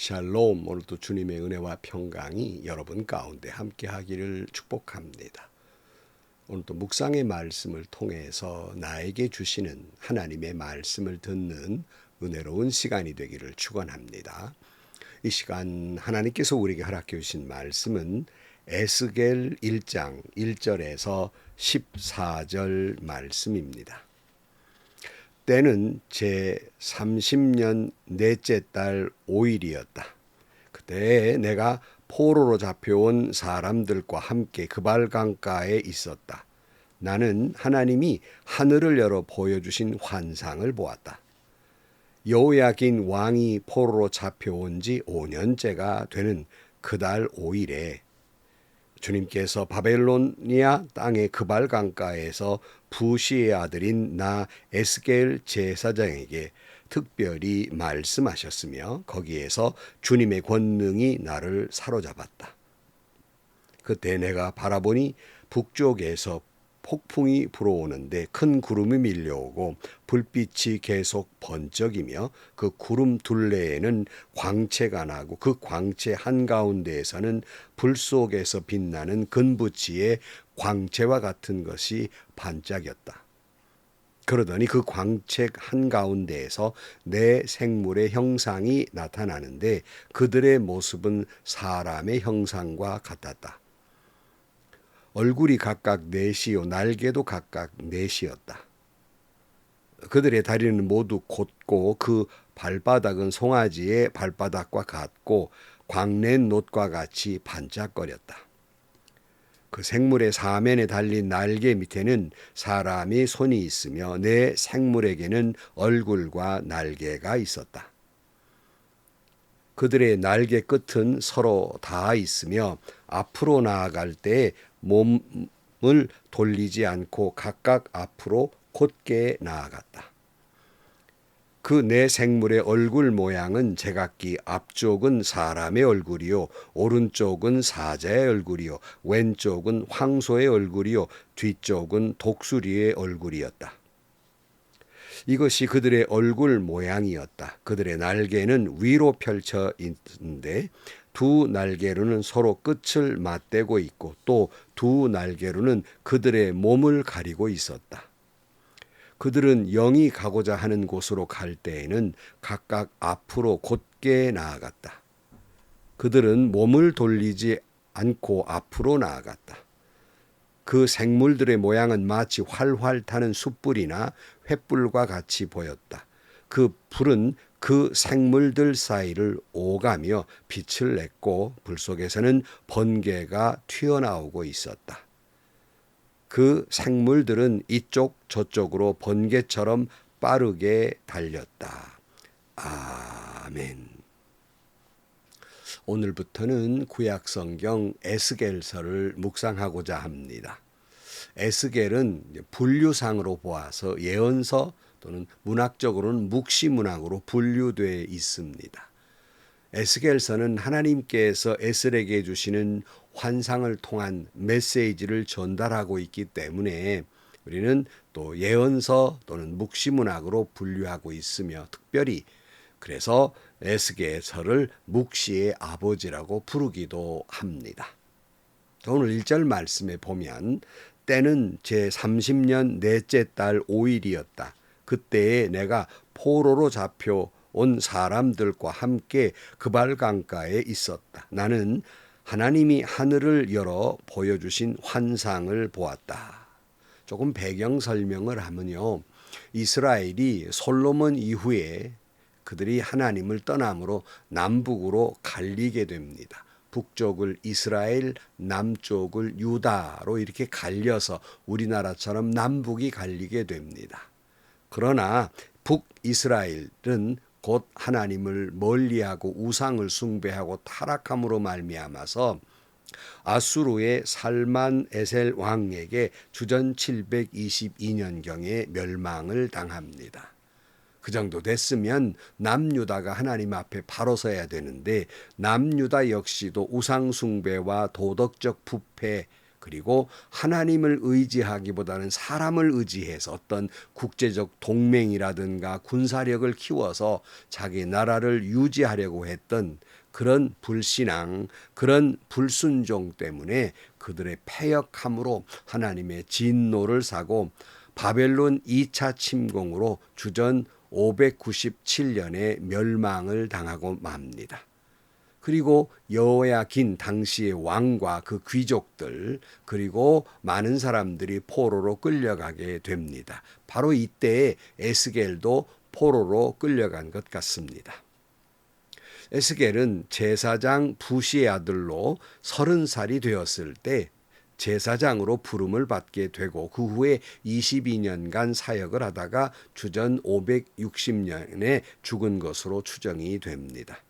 샬롬. 오늘도 주님의 은혜와 평강이 여러분 가운데 함께 하기를 축복합니다. 오늘도 묵상의 말씀을 통해서 나에게 주시는 하나님의 말씀을 듣는 은혜로운 시간이 되기를 축원합니다. 이 시간 하나님께서 우리에게 허락해 주신 말씀은 에스겔 1장 1절에서 14절 말씀입니다. 때는 제 30년 넷째 달 5일이었다. 그때 내가 포로로 잡혀온 사람들과 함께 그발강가에 있었다. 나는 하나님이 하늘을 열어 보여주신 환상을 보았다. 여호야긴 왕이 포로로 잡혀온 지 5년째가 되는 그달 5일에 주님께서 바벨로니아 땅의 그발강가에서 부시의 아들인 나 에스겔 제사장에게 특별히 말씀하셨으며 거기에서 주님의 권능이 나를 사로잡았다. 그때 내가 바라보니 북쪽에서 폭풍이 불어오는데 큰 구름이 밀려오고 불빛이 계속 번쩍이며 그 구름 둘레에는 광채가 나고 그 광채 한가운데에서는 불 속에서 빛나는 금붙이의 광채와 같은 것이 반짝였다. 그러더니 그 광채 한가운데에서 네 생물의 형상이 나타나는데 그들의 모습은 사람의 형상과 같았다. 얼굴이 각각 넷이요 날개도 각각 넷이었다. 그들의 다리는 모두 곧고 그 발바닥은 송아지의 발바닥과 같고 광낸 놋과 같이 반짝거렸다. 그 생물의 사면에 달린 날개 밑에는 사람의 손이 있으며 네 생물에게는 얼굴과 날개가 있었다. 그들의 날개 끝은 서로 닿아 있으며 앞으로 나아갈 때 몸을 돌리지 않고 각각 앞으로 곧게 나아갔다. 그 네 생물의 얼굴 모양은 제각기 앞쪽은 사람의 얼굴이요 오른쪽은 사자의 얼굴이요 왼쪽은 황소의 얼굴이요 뒤쪽은 독수리의 얼굴이었다. 이것이 그들의 얼굴 모양이었다. 그들의 날개는 위로 펼쳐 있는데 두 날개로는 서로 끝을 맞대고 있고 또 두 날개로는 그들의 몸을 가리고 있었다. 그들은 영이 가고자 하는 곳으로 갈 때에는 각각 앞으로 곧게 나아갔다. 그들은 몸을 돌리지 않고 앞으로 나아갔다. 그 생물들의 모양은 마치 활활 타는 숯불이나 횃불과 같이 보였다. 그 불은 그 생물들 사이를 오가며 빛을 냈고 불 속에서는 번개가 튀어나오고 있었다. 그 생물들은 이쪽 저쪽으로 번개처럼 빠르게 달렸다. 아멘. 오늘부터는 구약성경 에스겔서를 묵상하고자 합니다. 에스겔은 분류상으로 보아서 예언서 또는 문학적으로는 묵시문학으로 분류되어 있습니다. 에스겔서는 하나님께서 에스겔에게 주시는 환상을 통한 메시지를 전달하고 있기 때문에 우리는 또 예언서 또는 묵시문학으로 분류하고 있으며 특별히 그래서 에스겔서를 묵시의 아버지라고 부르기도 합니다. 오늘 1절 말씀에 보면 때는 제 30년 넷째 달 5일이었다. 그때에 내가 포로로 잡혀온 사람들과 함께 그발강가에 있었다. 나는 하나님이 하늘을 열어 보여주신 환상을 보았다. 조금 배경 설명을 하면요. 이스라엘이 솔로몬 이후에 그들이 하나님을 떠남으로 남북으로 갈리게 됩니다. 북쪽을 이스라엘, 남쪽을 유다로 이렇게 갈려서 우리나라처럼 남북이 갈리게 됩니다. 그러나 북이스라엘은 곧 하나님을 멀리하고 우상을 숭배하고 타락함으로 말미암아서 아수르의 살만에셀 왕에게 주전 722년경에 멸망을 당합니다. 그 정도 됐으면 남유다가 하나님 앞에 바로 서야 되는데 남유다 역시도 우상 숭배와 도덕적 부패 그리고 하나님을 의지하기보다는 사람을 의지해서 어떤 국제적 동맹이라든가 군사력을 키워서 자기 나라를 유지하려고 했던 그런 불신앙, 그런 불순종 때문에 그들의 패역함으로 하나님의 진노를 사고 바벨론 2차 침공으로 주전 597년에 멸망을 당하고 맙니다. 그리고 여호야긴 당시의 왕과 그 귀족들 그리고 많은 사람들이 포로로 끌려가게 됩니다. 바로 이때에 에스겔도 포로로 끌려간 것 같습니다. 에스겔은 제사장 부시의 아들로 30살이 되었을 때 제사장으로 부름을 받게 되고 그 후에 22년간 사역을 하다가 주전 560년에 죽은 것으로 추정이 됩니다.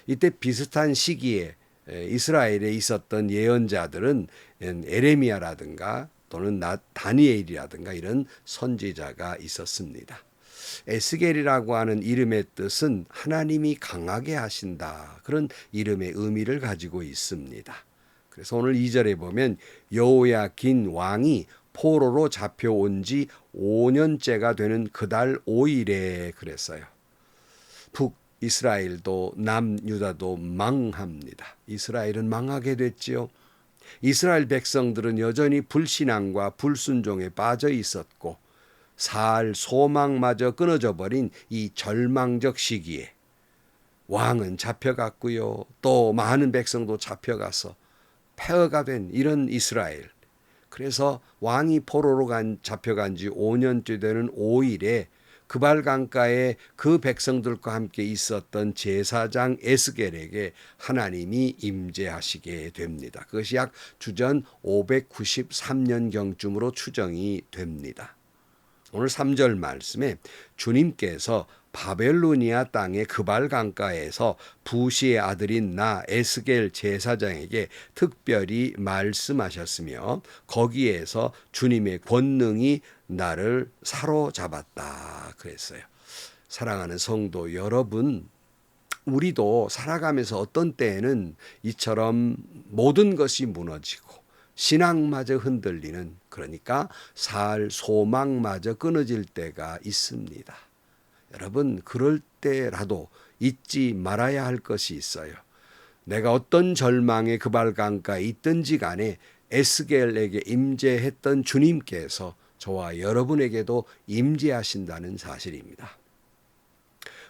이때 비슷한 시기에 이스라엘에 있었던 예언자들은 에레미야라든가 또는 다니엘이라든가 이런 선지자가 있었습니다. 에스겔이라고 하는 이름의 뜻은 하나님이 강하게 하신다. 그런 이름의 의미를 가지고 있습니다. 그래서 오늘 2절에 보면 여호야긴 왕이 포로로 잡혀온 지 5년째가 되는 그달 5일에 그랬어요. 북이스라엘도 남유다도 망합니다. 이스라엘은 망하게 됐지요. 이스라엘 백성들은 여전히 불신앙과 불순종에 빠져 있었고 살 소망마저 끊어져 버린 이 절망적 시기에 왕은 잡혀갔고요. 또 많은 백성도 잡혀가서 폐허가 된 이런 이스라엘. 그래서 왕이 포로로 잡혀간 지 5년째 되는 5일에 그발 강가에 그 백성들과 함께 있었던 제사장 에스겔에게 하나님이 임재하시게 됩니다. 그것이 약 주전 593년경쯤으로 추정이 됩니다. 오늘 3절 말씀에 주님께서 바벨로니아 땅의 그발 강가에서 부시의 아들인 나 에스겔 제사장에게 특별히 말씀하셨으며 거기에서 주님의 권능이 나를 사로잡았다 그랬어요. 사랑하는 성도 여러분, 우리도 살아가면서 어떤 때에는 이처럼 모든 것이 무너지고 신앙마저 흔들리는, 그러니까 살 소망마저 끊어질 때가 있습니다. 여러분, 그럴 때라도 잊지 말아야 할 것이 있어요. 내가 어떤 절망의 그발 강가에 있든지 간에 에스겔에게 임재했던 주님께서 저와 여러분에게도 임재하신다는 사실입니다.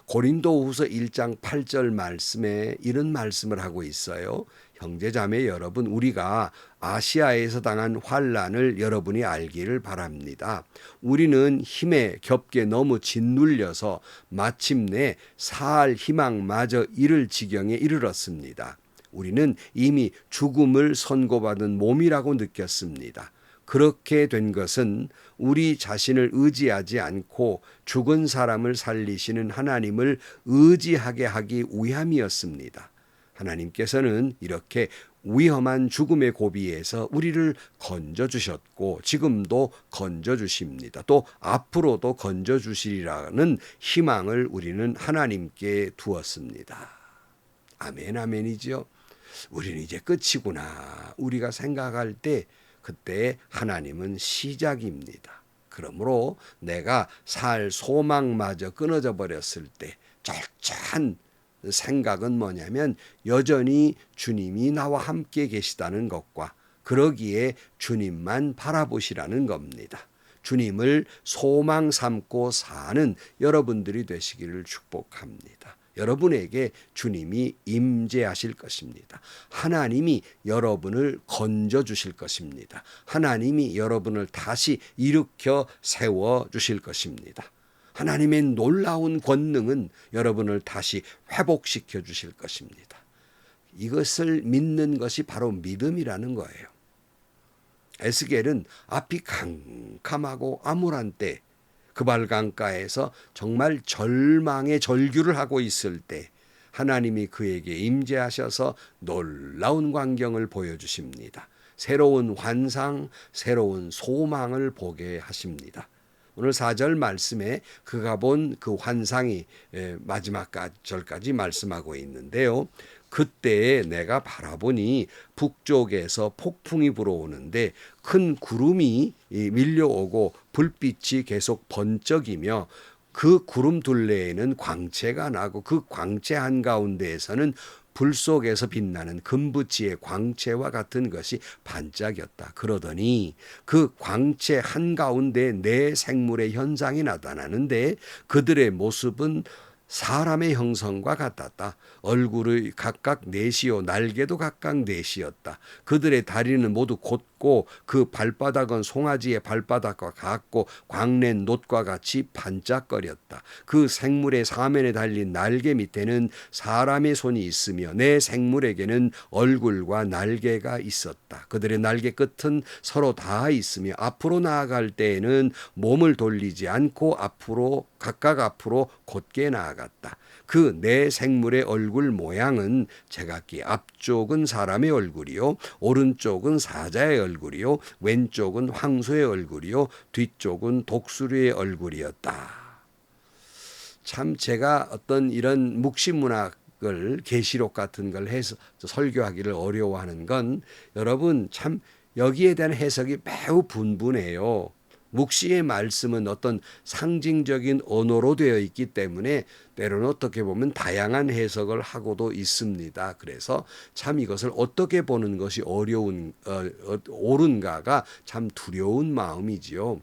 고린도후서 1장 8절 말씀에 이런 말씀을 하고 있어요. 형제자매 여러분, 우리가 아시아에서 당한 환난을 여러분이 알기를 바랍니다. 우리는 힘에 겹게 너무 짓눌려서 마침내 사할 희망마저 잃을 지경에 이르렀습니다. 우리는 이미 죽음을 선고받은 몸이라고 느꼈습니다. 그렇게 된 것은 우리 자신을 의지하지 않고 죽은 사람을 살리시는 하나님을 의지하게 하기 위함이었습니다. 하나님께서는 이렇게 위험한 죽음의 고비에서 우리를 건져주셨고 지금도 건져주십니다. 또 앞으로도 건져주시리라는 희망을 우리는 하나님께 두었습니다. 아멘, 아멘이죠. 우리는 이제 끝이구나. 우리가 생각할 때 그때 하나님은 시작입니다. 그러므로 내가 살 소망마저 끊어져 버렸을 때 절저한 생각은 뭐냐면 여전히 주님이 나와 함께 계시다는 것과 그러기에 주님만 바라보시라는 겁니다. 주님을 소망 삼고 사는 여러분들이 되시기를 축복합니다. 여러분에게 주님이 임재하실 것입니다. 하나님이 여러분을 건져주실 것입니다. 하나님이 여러분을 다시 일으켜 세워주실 것입니다. 하나님의 놀라운 권능은 여러분을 다시 회복시켜 주실 것입니다. 이것을 믿는 것이 바로 믿음이라는 거예요. 에스겔은 앞이 캄캄하고 암울한 때 그발 강가에서 정말 절망의 절규를 하고 있을 때 하나님이 그에게 임재하셔서 놀라운 광경을 보여주십니다. 새로운 환상, 새로운 소망을 보게 하십니다. 오늘 4절 말씀에 그가 본 그 환상이 마지막 절까지 말씀하고 있는데요. 그때에 내가 바라보니 북쪽에서 폭풍이 불어오는데 큰 구름이 밀려오고 불빛이 계속 번쩍이며 그 구름 둘레에는 광채가 나고 그 광채 한가운데에서는 불 속에서 빛나는 금붙이의 광채와 같은 것이 반짝였다. 그러더니 그 광채 한가운데 네 생물의 현상이 나타나는데 그들의 모습은 사람의 형성과 같았다. 얼굴이 각각 넷이요 날개도 각각 넷이었다. 그들의 다리는 모두 곧고 그 발바닥은 송아지의 발바닥과 같고 광낸 놋과 같이 반짝거렸다. 그 생물의 사면에 달린 날개 밑에는 사람의 손이 있으며 내 생물에게는 얼굴과 날개가 있었다. 그들의 날개 끝은 서로 닿아 있으며 앞으로 나아갈 때에는 몸을 돌리지 않고 각각 앞으로 곧게 나아갔다. 그 네 생물의 얼굴 모양은 제각기 앞쪽은 사람의 얼굴이요 오른쪽은 사자의 얼굴이요 왼쪽은 황소의 얼굴이요 뒤쪽은 독수리의 얼굴이었다. 참 제가 어떤 이런 묵시문학을 계시록 같은 걸 해서 설교하기를 어려워하는 건 여러분 참 여기에 대한 해석이 매우 분분해요. 묵시의 말씀은 어떤 상징적인 언어로 되어 있기 때문에 때로는 어떻게 보면 다양한 해석을 하고도 있습니다. 그래서 참 이것을 어떻게 보는 것이 옳은가가 참 두려운 마음이지요.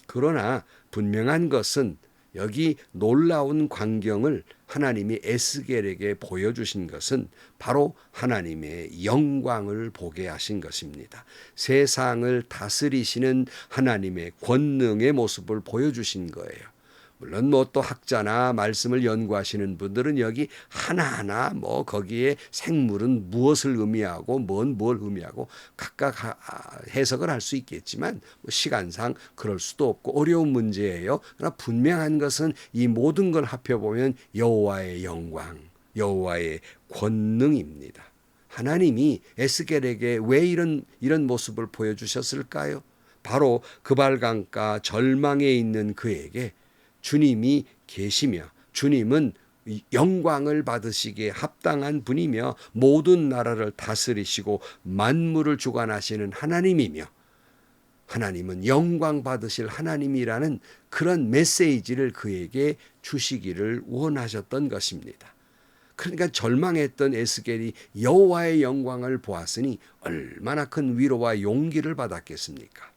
그러나 분명한 것은 여기 놀라운 광경을 하나님이 에스겔에게 보여주신 것은 바로 하나님의 영광을 보게 하신 것입니다. 세상을 다스리시는 하나님의 권능의 모습을 보여주신 거예요. 물론 또 학자나 말씀을 연구하시는 분들은 여기 하나하나 거기에 생물은 무엇을 의미하고 뭘 의미하고 각각 해석을 할 수 있겠지만 시간상 그럴 수도 없고 어려운 문제예요. 그러나 분명한 것은 이 모든 걸 합해보면 여호와의 영광, 여호와의 권능입니다. 하나님이 에스겔에게 왜 이런 모습을 보여주셨을까요? 바로 그발강가 절망에 있는 그에게 주님이 계시며 주님은 영광을 받으시기에 합당한 분이며 모든 나라를 다스리시고 만물을 주관하시는 하나님이며 하나님은 영광 받으실 하나님이라는 그런 메시지를 그에게 주시기를 원하셨던 것입니다. 그러니까 절망했던 에스겔이 여호와의 영광을 보았으니 얼마나 큰 위로와 용기를 받았겠습니까?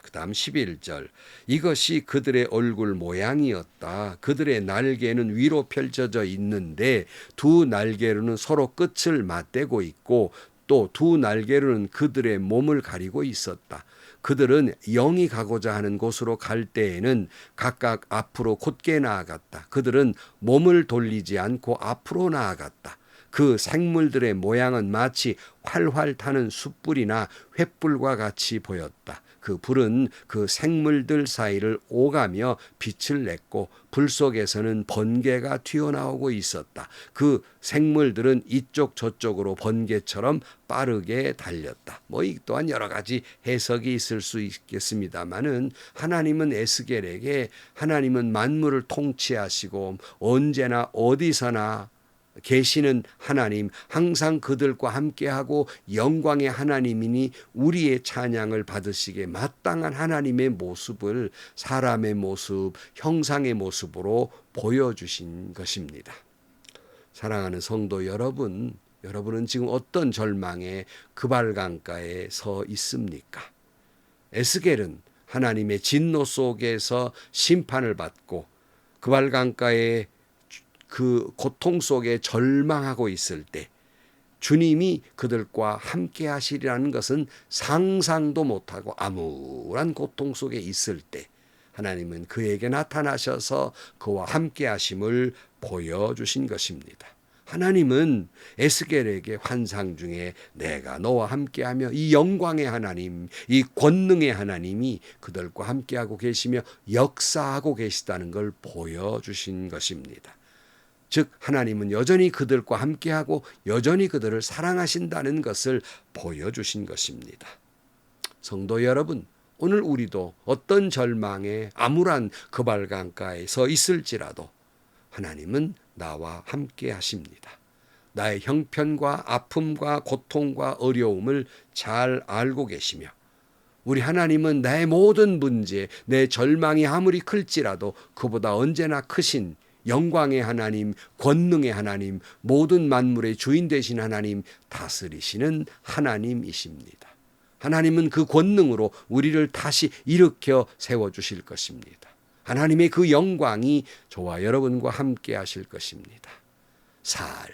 그 다음 11절 이것이 그들의 얼굴 모양이었다. 그들의 날개는 위로 펼쳐져 있는데 두 날개로는 서로 끝을 맞대고 있고 또 두 날개로는 그들의 몸을 가리고 있었다. 그들은 영이 가고자 하는 곳으로 갈 때에는 각각 앞으로 곧게 나아갔다. 그들은 몸을 돌리지 않고 앞으로 나아갔다. 그 생물들의 모양은 마치 활활 타는 숯불이나 횃불과 같이 보였다. 그 불은 그 생물들 사이를 오가며 빛을 냈고 불 속에서는 번개가 튀어나오고 있었다. 그 생물들은 이쪽 저쪽으로 번개처럼 빠르게 달렸다. 이 또한 여러 가지 해석이 있을 수 있겠습니다만은 하나님은 에스겔에게 하나님은 만물을 통치하시고 언제나 어디서나 계시는 하나님, 항상 그들과 함께하고 영광의 하나님이니 우리의 찬양을 받으시기에 마땅한 하나님의 모습을 사람의 모습, 형상의 모습으로 보여주신 것입니다. 사랑하는 성도 여러분, 여러분은 지금 어떤 절망의 그발강가에 서 있습니까? 에스겔은 하나님의 진노 속에서 심판을 받고 그발강가에 그 고통 속에 절망하고 있을 때 주님이 그들과 함께 하시리라는 것은 상상도 못하고 암울한 고통 속에 있을 때 하나님은 그에게 나타나셔서 그와 함께 하심을 보여주신 것입니다. 하나님은 에스겔에게 환상 중에 내가 너와 함께하며 이 영광의 하나님, 이 권능의 하나님이 그들과 함께하고 계시며 역사하고 계시다는 걸 보여주신 것입니다. 즉 하나님은 여전히 그들과 함께하고 여전히 그들을 사랑하신다는 것을 보여주신 것입니다. 성도 여러분, 오늘 우리도 어떤 절망에 암울한 그발강가에 서 있을지라도 하나님은 나와 함께 하십니다. 나의 형편과 아픔과 고통과 어려움을 잘 알고 계시며 우리 하나님은 나의 모든 문제, 내 절망이 아무리 클지라도 그보다 언제나 크신 영광의 하나님, 권능의 하나님, 모든 만물의 주인 되신 하나님, 다스리시는 하나님이십니다. 하나님은 그 권능으로 우리를 다시 일으켜 세워주실 것입니다. 하나님의 그 영광이 저와 여러분과 함께 하실 것입니다.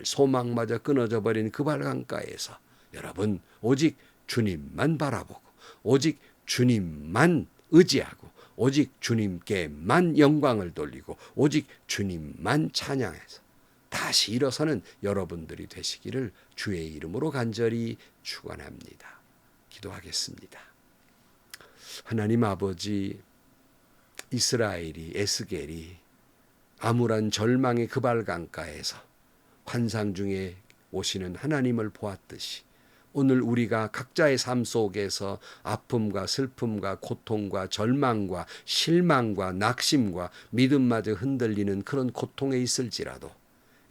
소망마저 끊어져 버린 그 발강가에서 여러분 오직 주님만 바라보고 오직 주님만 의지하고 오직 주님께만 영광을 돌리고 오직 주님만 찬양해서 다시 일어서는 여러분들이 되시기를 주의 이름으로 간절히 축원합니다. 기도하겠습니다. 하나님 아버지, 이스라엘이 에스겔이 암울한 절망의 그발강가에서 환상 중에 오시는 하나님을 보았듯이 오늘 우리가 각자의 삶 속에서 아픔과 슬픔과 고통과 절망과 실망과 낙심과 믿음마저 흔들리는 그런 고통에 있을지라도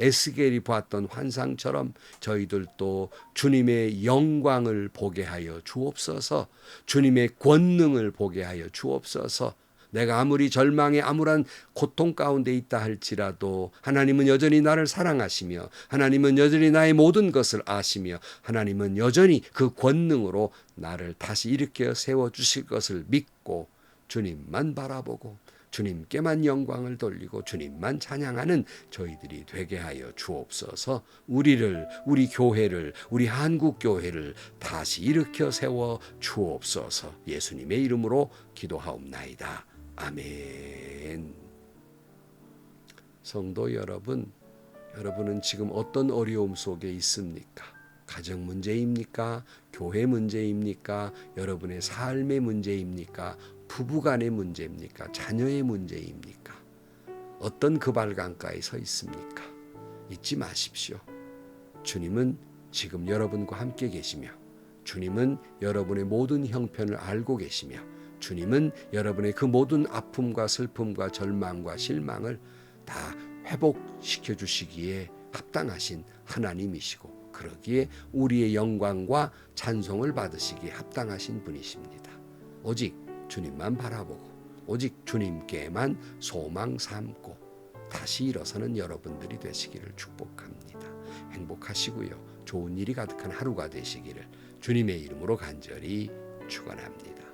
에스겔이 보았던 환상처럼 저희들도 주님의 영광을 보게 하여 주옵소서. 주님의 권능을 보게 하여 주옵소서. 내가 아무리 절망에 암울한 고통 가운데 있다 할지라도 하나님은 여전히 나를 사랑하시며 하나님은 여전히 나의 모든 것을 아시며 하나님은 여전히 그 권능으로 나를 다시 일으켜 세워주실 것을 믿고 주님만 바라보고 주님께만 영광을 돌리고 주님만 찬양하는 저희들이 되게 하여 주옵소서. 우리를, 우리 교회를, 우리 한국교회를 다시 일으켜 세워 주옵소서. 예수님의 이름으로 기도하옵나이다. 아멘. 성도 여러분, 여러분은 지금 어떤 어려움 속에 있습니까? 가정 문제입니까? 교회 문제입니까? 여러분의 삶의 문제입니까? 부부간의 문제입니까? 자녀의 문제입니까? 어떤 그발강가에 서 있습니까? 잊지 마십시오. 주님은 지금 여러분과 함께 계시며 주님은 여러분의 모든 형편을 알고 계시며 주님은 여러분의 그 모든 아픔과 슬픔과 절망과 실망을 다 회복시켜 주시기에 합당하신 하나님이시고 그러기에 우리의 영광과 찬송을 받으시기에 합당하신 분이십니다. 오직 주님만 바라보고 오직 주님께만 소망 삼고 다시 일어서는 여러분들이 되시기를 축복합니다. 행복하시고요. 좋은 일이 가득한 하루가 되시기를 주님의 이름으로 간절히 축원합니다.